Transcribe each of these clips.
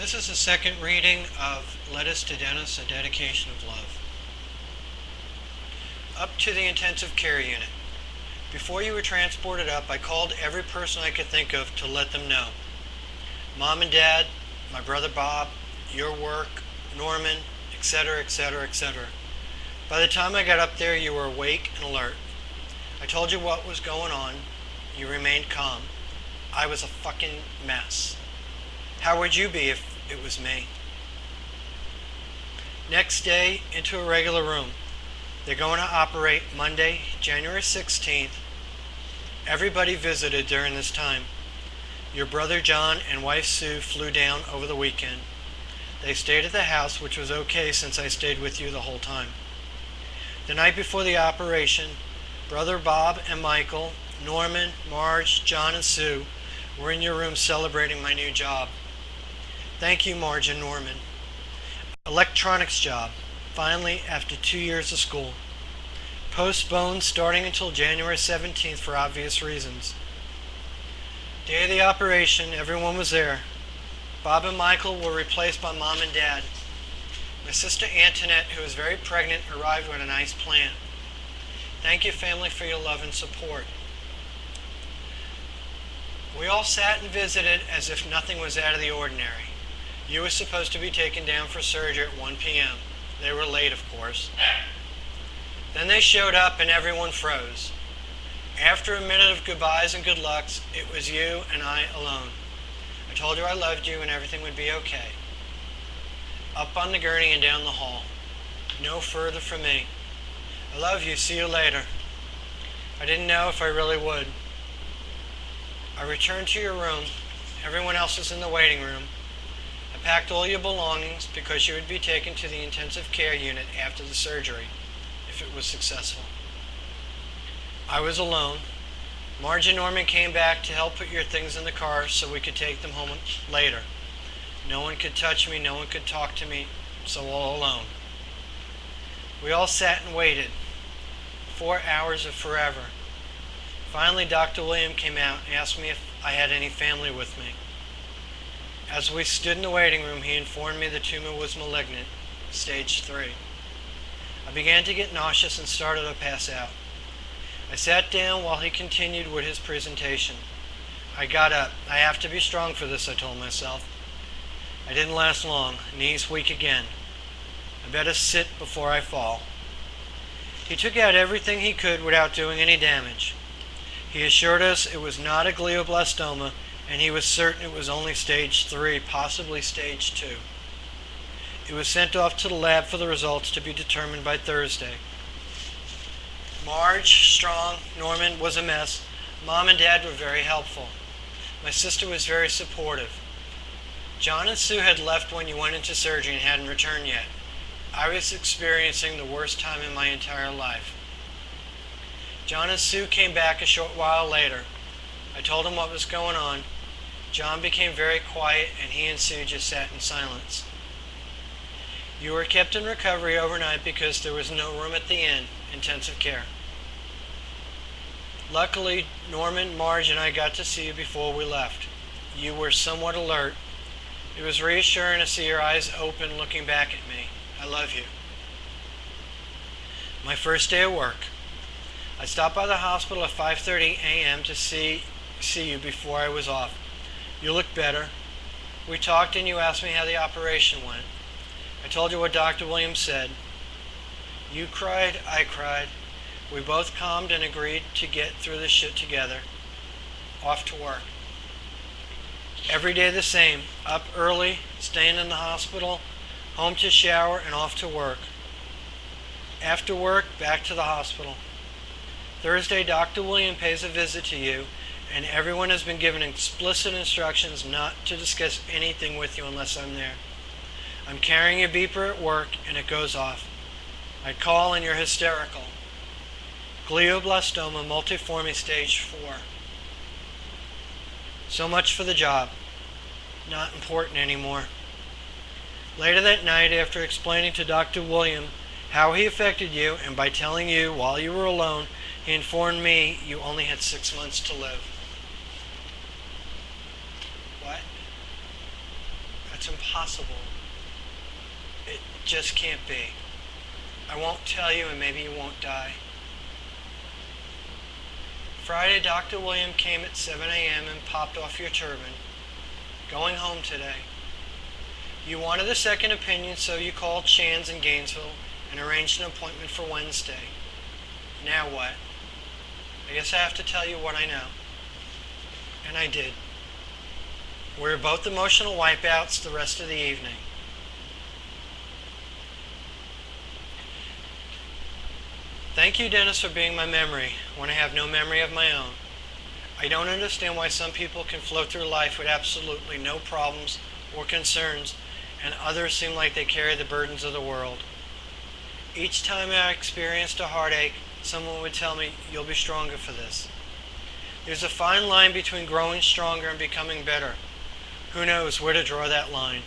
This is the second reading of Letters to Dennis, a Dedication of Love. Up to the intensive care unit. Before you were transported up, I called every person I could think of to let them know. Mom and Dad, my brother Bob, your work, Norman, etc., etc., etc. By the time I got up there, you were awake and alert. I told you what was going on. You remained calm. I was a fucking mess. How would you be if it was me? Next day, into a regular room. They're going to operate Monday, January 16th. Everybody visited during this time. Your brother John and wife Sue flew down over the weekend. They stayed at the house, which was okay since I stayed with you the whole time. The night before the operation, brother Bob and Michael, Norman, Marge, John, and Sue were in your room celebrating my new job. Thank you, Marge and Norman. Electronics job, finally after 2 years of school. Postponed starting until January 17th for obvious reasons. Day of the operation, everyone was there. Bob and Michael were replaced by Mom and Dad. My sister Antoinette, who was very pregnant, arrived with a nice plant. Thank you, family, for your love and support. We all sat and visited as if nothing was out of the ordinary. You were supposed to be taken down for surgery at 1 p.m. They were late, of course. Then they showed up and everyone froze. After a minute of goodbyes and good lucks, it was you and I alone. I told you I loved you and everything would be okay. Up on the gurney and down the hall. No further from me. I love you, see you later. I didn't know if I really would. I returned to your room. Everyone else was in the waiting room. I packed all your belongings because you would be taken to the intensive care unit after the surgery, if it was successful. I was alone. Marge and Norman came back to help put your things in the car so we could take them home later. No one could touch me, no one could talk to me, so all alone. We all sat and waited. 4 hours of forever. Finally, Dr. William came out and asked me if I had any family with me. As we stood in the waiting room, he informed me the tumor was malignant, stage 3. I began to get nauseous and started to pass out. I sat down while he continued with his presentation. I got up. I have to be strong for this, I told myself. I didn't last long. Knees weak again. I better sit before I fall. He took out everything he could without doing any damage. He assured us it was not a glioblastoma, and he was certain it was only stage 3, possibly stage 2. It was sent off to the lab for the results to be determined by Thursday. Marge, strong. Norman was a mess. Mom and Dad were very helpful. My sister was very supportive. John and Sue had left when you went into surgery and hadn't returned yet. I was experiencing the worst time in my entire life. John and Sue came back a short while later. I told them what was going on. John became very quiet and he and Sue just sat in silence. You were kept in recovery overnight because there was no room at the inn, intensive care. Luckily, Norman, Marge, and I got to see you before we left. You were somewhat alert. It was reassuring to see your eyes open looking back at me. I love you. My first day of work. I stopped by the hospital at 5:30 a.m. to see you before I was off. You looked better. We talked and you asked me how the operation went. I told you what Dr. Williams said. You cried, I cried. We both calmed and agreed to get through this shit together. Off to work. Every day the same. Up early, staying in the hospital, home to shower, and off to work. After work, back to the hospital. Thursday, Dr. William pays a visit to you, and everyone has been given explicit instructions not to discuss anything with you unless I'm there. I'm carrying a beeper at work, and it goes off. I call, and you're hysterical. Glioblastoma multiforme stage 4. So much for the job. Not important anymore. Later that night, after explaining to Dr. William how he affected you, and by telling you while you were alone, he informed me you only had 6 months to live. What? That's impossible. It just can't be. I won't tell you and maybe you won't die. Friday, Dr. William came at 7 a.m. and popped off your turban. Going home today. You wanted a second opinion, so you called Shands in Gainesville and arranged an appointment for Wednesday. Now what? I guess I have to tell you what I know. And I did. We were both emotional wipeouts the rest of the evening. Thank you, Dennis, for being my memory when I have no memory of my own. I don't understand why some people can float through life with absolutely no problems or concerns, and others seem like they carry the burdens of the world. Each time I experienced a heartache, someone would tell me, "You'll be stronger for this." There's a fine line between growing stronger and becoming better. Who knows where to draw that line?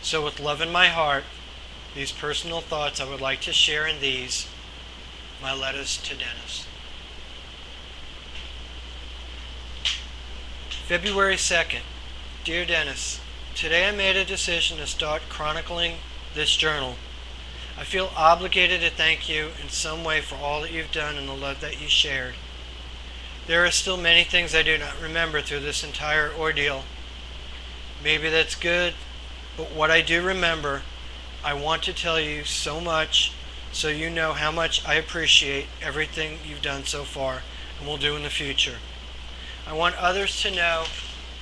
So with love in my heart, these personal thoughts I would like to share in these, my letters to Dennis. February 2nd. Dear Dennis, today I made a decision to start chronicling this journal. I feel obligated to thank you in some way for all that you've done and the love that you shared. There are still many things I do not remember through this entire ordeal. Maybe that's good, but what I do remember, I want to tell you so much so you know how much I appreciate everything you've done so far and will do in the future. I want others to know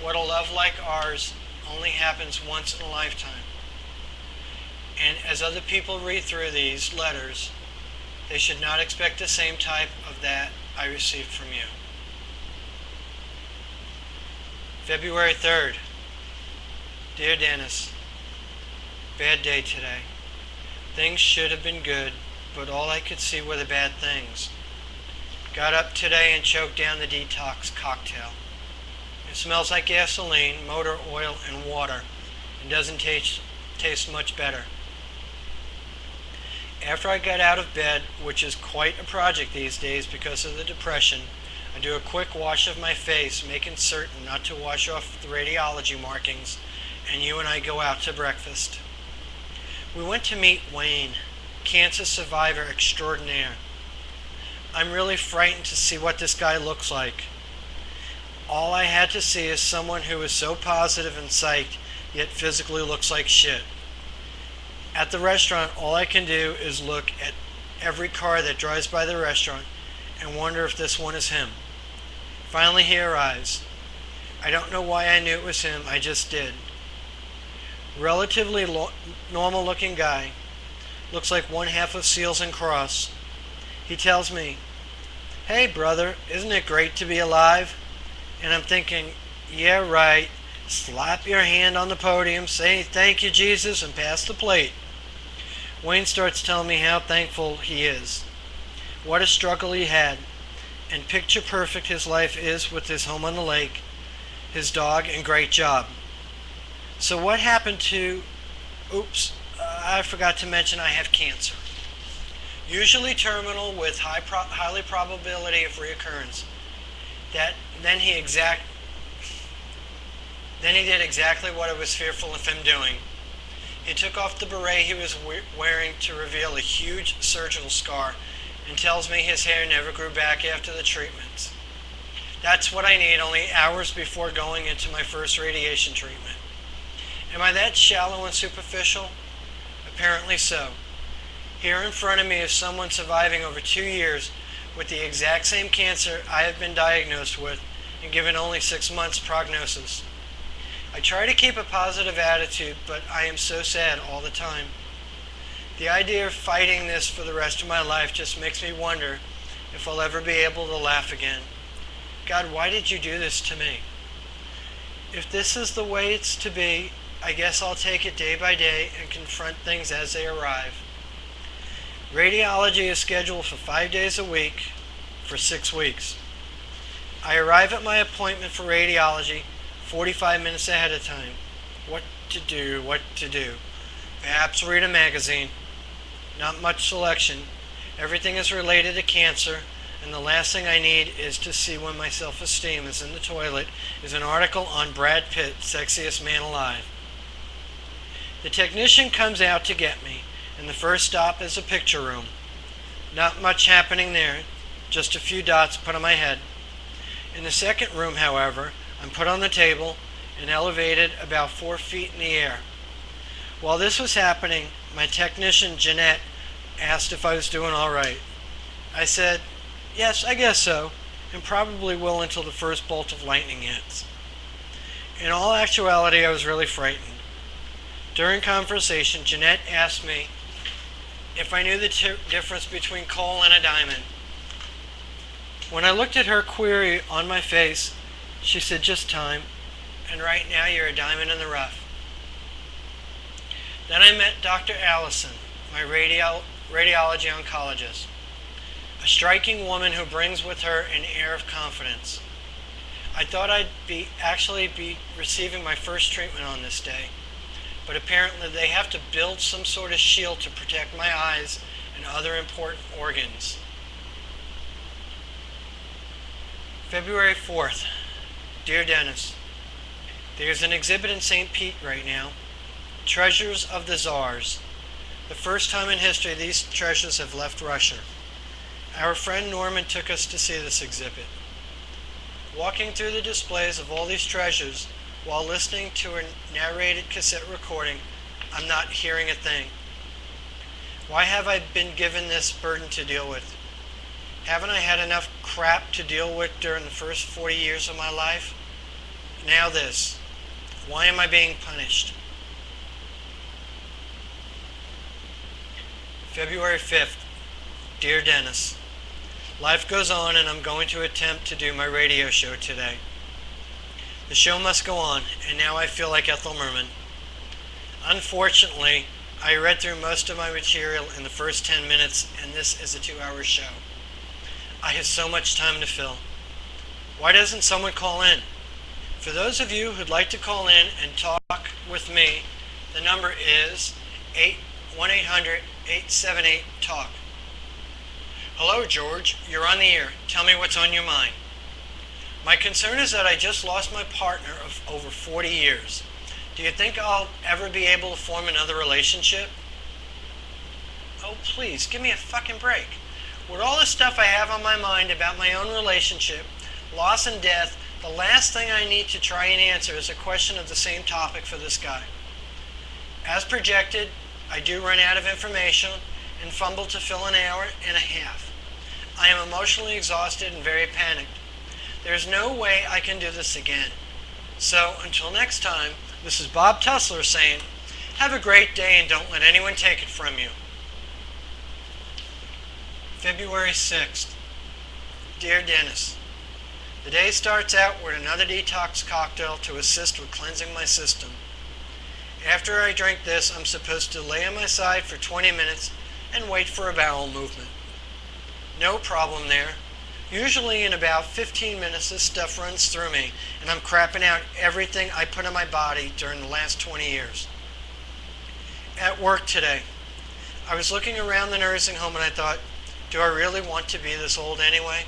what a love like ours only happens once in a lifetime. And as other people read through these letters, they should not expect the same type of that I received from you. February 3rd. Dear Dennis, bad day today. Things should have been good, but all I could see were the bad things. Got up today and choked down the detox cocktail. It smells like gasoline, motor oil, and water, and doesn't taste much better. After I got out of bed, which is quite a project these days because of the depression, I do a quick wash of my face, making certain not to wash off the radiology markings, and you and I go out to breakfast. We went to meet Wayne, cancer survivor extraordinaire. I'm really frightened to see what this guy looks like. All I had to see is someone who is so positive and psyched, yet physically looks like shit. At the restaurant, all I can do is look at every car that drives by the restaurant and wonder if this one is him. Finally he arrives. I don't know why I knew it was him, I just did. Relatively normal looking guy. Looks like one half of Seals and Cross. He tells me, "Hey brother, isn't it great to be alive?" And I'm thinking, yeah right, slap your hand on the podium, say thank you Jesus, and pass the plate. Wayne starts telling me how thankful he is. What a struggle he had, and picture perfect his life is with his home on the lake, his dog, and great job. So what happened to, I forgot to mention I have cancer. Usually terminal with highly probability of reoccurrence. Then he did exactly what I was fearful of him doing. He took off the beret he was wearing to reveal a huge surgical scar and tells me his hair never grew back after the treatments. That's what I need only hours before going into my first radiation treatment. Am I that shallow and superficial? Apparently so. Here in front of me is someone surviving over 2 years with the exact same cancer I have been diagnosed with and given only 6 months prognosis. I try to keep a positive attitude, but I am so sad all the time. The idea of fighting this for the rest of my life just makes me wonder if I'll ever be able to laugh again. God, why did you do this to me? If this is the way it's to be, I guess I'll take it day by day and confront things as they arrive. Radiology is scheduled for 5 days a week for 6 weeks. I arrive at my appointment for radiology 45 minutes ahead of time. What to do. Perhaps read a magazine. Not much selection. Everything is related to cancer, and the last thing I need is to see when my self-esteem is in the toilet is an article on Brad Pitt, sexiest man alive. The technician comes out to get me, and the first stop is a picture room. Not much happening there, just a few dots put on my head. In the second room, however, I'm put on the table and elevated about 4 feet in the air. While this was happening, my technician, Jeanette, asked if I was doing all right. I said, yes, I guess so, and probably will until the first bolt of lightning hits. In all actuality, I was really frightened. During conversation, Jeanette asked me if I knew the difference between coal and a diamond. When I looked at her query on my face, she said, just time, and right now you're a diamond in the rough. Then I met Dr. Allison, my radiology oncologist, a striking woman who brings with her an air of confidence. I thought I'd actually be receiving my first treatment on this day, but apparently they have to build some sort of shield to protect my eyes and other important organs. February 4th. Dear Dennis, there's an exhibit in St. Pete right now, Treasures of the Tsars. The first time in history these treasures have left Russia. Our friend Norman took us to see this exhibit. Walking through the displays of all these treasures while listening to a narrated cassette recording, I'm not hearing a thing. Why have I been given this burden to deal with? Haven't I had enough crap to deal with during the first 40 years of my life? Now this. Why am I being punished? February 5th. Dear Dennis, life goes on and I'm going to attempt to do my radio show today. The show must go on, and now I feel like Ethel Merman. Unfortunately, I read through most of my material in the first 10 minutes, and this is a 2-hour show. I have so much time to fill. Why doesn't someone call in? For those of you who'd like to call in and talk with me, the number is 1-800-878-TALK. Hello, George. You're on the air. Tell me what's on your mind. My concern is that I just lost my partner of over 40 years. Do you think I'll ever be able to form another relationship? Oh, please, give me a fucking break. With all the stuff I have on my mind about my own relationship, loss and death, the last thing I need to try and answer is a question of the same topic for this guy. As projected, I do run out of information and fumble to fill an hour and a half. I am emotionally exhausted and very panicked. There's no way I can do this again. So, until next time, this is Bob Tussler saying, have a great day and don't let anyone take it from you. February 6th. Dear Dennis, the day starts out with another detox cocktail to assist with cleansing my system. After I drink this, I'm supposed to lay on my side for 20 minutes and wait for a bowel movement. No problem there. Usually in about 15 minutes this stuff runs through me and I'm crapping out everything I put in my body during the last 20 years. At work today, I was looking around the nursing home and I thought, do I really want to be this old anyway?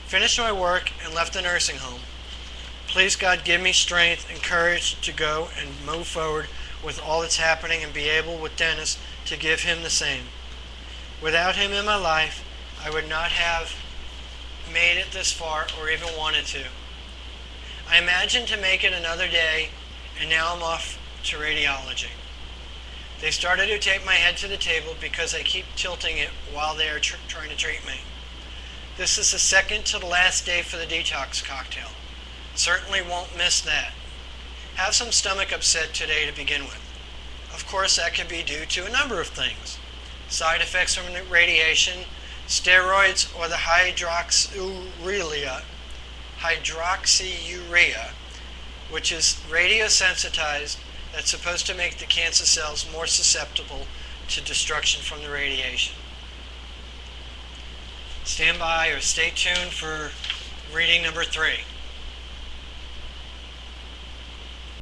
Finished my work and left the nursing home. Please God give me strength and courage to go and move forward with all that's happening and be able with Dennis to give him the same. Without him in my life, I would not have made it this far or even wanted to. I imagined to make it another day and now I'm off to radiology. They started to tape my head to the table because I keep tilting it while they are trying to treat me. This is the second to the last day for the detox cocktail. Certainly won't miss that. Have some stomach upset today to begin with. Of course, that could be due to a number of things. Side effects from the radiation, steroids, or the hydroxyurea, which is radiosensitized, that's supposed to make the cancer cells more susceptible to destruction from the radiation. Stand by or stay tuned for reading number 3.